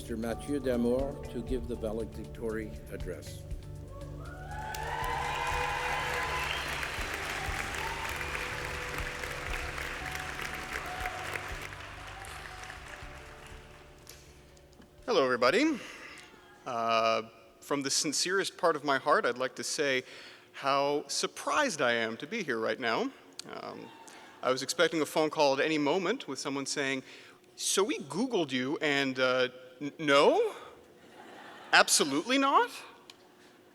Mr. Mathieu to give the valedictory address. Hello, everybody. From the sincerest part of my heart, I'd like to say how surprised I am to be here right now. I was expecting a phone call at any moment with someone saying, "So we Googled you, and no, absolutely not."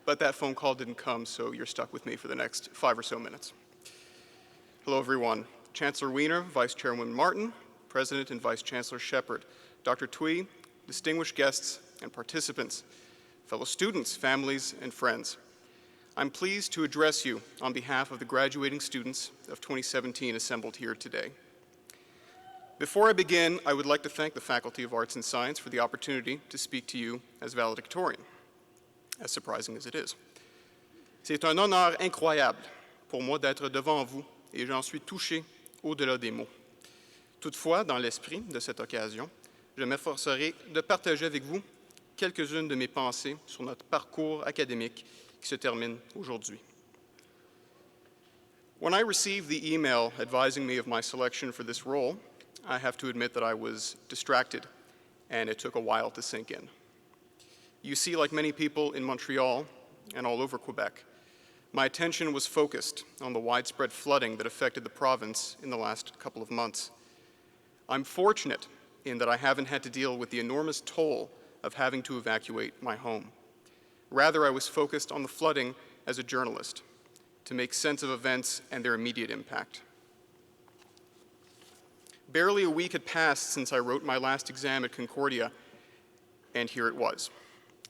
But that phone call didn't come, so you're stuck with me for the next 5 or so minutes. Hello, everyone. Chancellor Wiener, Vice Chairwoman Martin, President and Vice Chancellor Shepard, Dr. Thuy, distinguished guests and participants, fellow students, families, and friends. I'm pleased to address you on behalf of the graduating students of 2017 assembled here today. Before I begin, I would like to thank the Faculty of Arts and Science for the opportunity to speak to you as valedictorian, as surprising as it is. C'est un honneur incroyable pour moi d'être devant vous et j'en suis touché au-delà des mots. Toutefois, dans l'esprit de cette occasion, je m'efforcerai de partager avec vous quelques-unes de mes pensées sur notre parcours académique qui se termine aujourd'hui. When I received the email advising me of my selection for this role, I have to admit that I was distracted, and it took a while to sink in. You see, like many people in Montreal and all over Quebec, my attention was focused on the widespread flooding that affected the province in the last couple of months. I'm fortunate in that I haven't had to deal with the enormous toll of having to evacuate my home. Rather, I was focused on the flooding as a journalist to make sense of events and their immediate impact. Barely a week had passed since I wrote my last exam at Concordia, and here it was,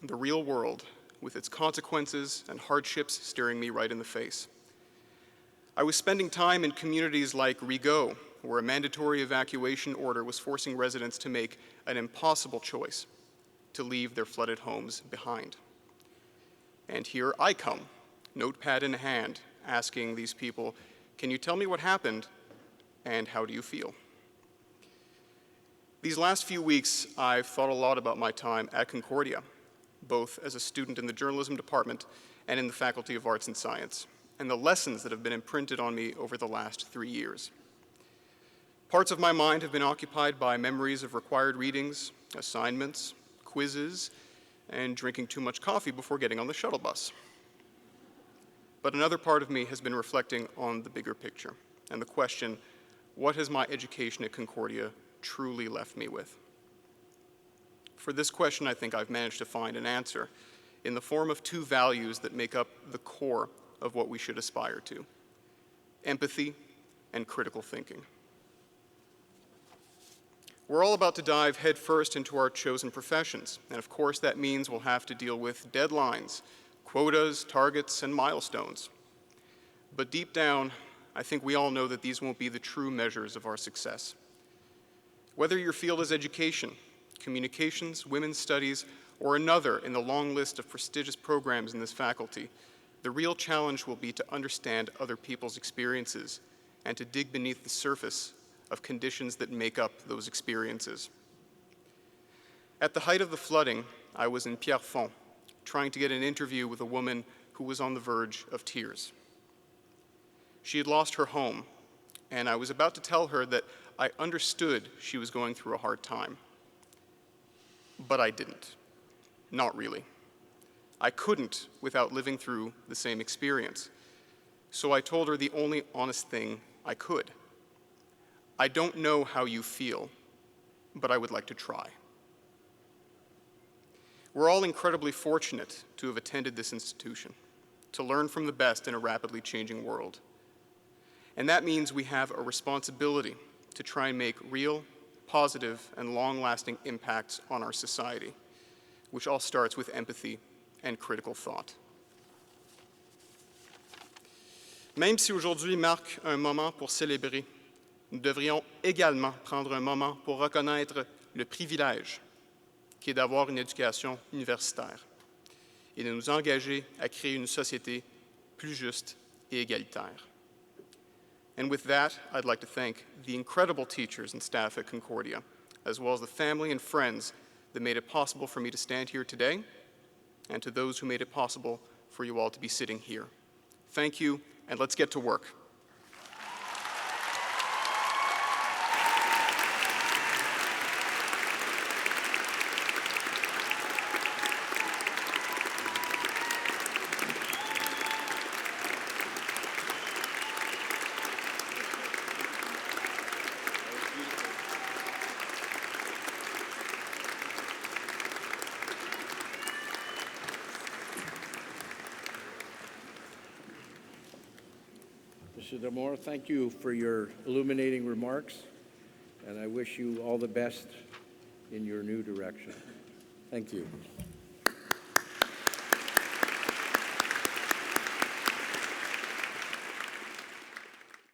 the real world, with its consequences and hardships staring me right in the face. I was spending time in communities like Rigaud, where a mandatory evacuation order was forcing residents to make an impossible choice to leave their flooded homes behind. And here I come, notepad in hand, asking these people, "Can you tell me what happened, and how do you feel?" These last few weeks, I've thought a lot about my time at Concordia, both as a student in the journalism department and in the Faculty of Arts and Science, and the lessons that have been imprinted on me over the last 3 years. Parts of my mind have been occupied by memories of required readings, assignments, quizzes, and drinking too much coffee before getting on the shuttle bus. But another part of me has been reflecting on the bigger picture and the question, what has my education at Concordia truly left me with? For this question, I think I've managed to find an answer in the form of 2 values that make up the core of what we should aspire to: empathy and critical thinking. We're all about to dive headfirst into our chosen professions, and of course that means we'll have to deal with deadlines, quotas, targets, and milestones. But deep down, I think we all know that these won't be the true measures of our success. Whether your field is education, communications, women's studies, or another in the long list of prestigious programs in this faculty, the real challenge will be to understand other people's experiences and to dig beneath the surface of conditions that make up those experiences. At the height of the flooding, I was in Pierrefonds, trying to get an interview with a woman who was on the verge of tears. She had lost her home, and I was about to tell her that I understood she was going through a hard time. But I didn't. Not really. I couldn't without living through the same experience. So I told her the only honest thing I could. I don't know how you feel, but I would like to try. We're all incredibly fortunate to have attended this institution, to learn from the best in a rapidly changing world. And that means we have a responsibility to try and make real, positive, and long-lasting impacts on our society, which all starts with empathy and critical thought. Même si aujourd'hui marque un moment pour célébrer, nous devrions également prendre un moment pour reconnaître le privilège qui est d'avoir une éducation universitaire et de nous engager à créer une société plus juste et égalitaire. And with that, I'd like to thank the incredible teachers and staff at Concordia, as well as the family and friends that made it possible for me to stand here today, and to those who made it possible for you all to be sitting here. Thank you, and let's get to work. Mr. Damore, thank you for your illuminating remarks, and I wish you all the best in your new direction. Thank you.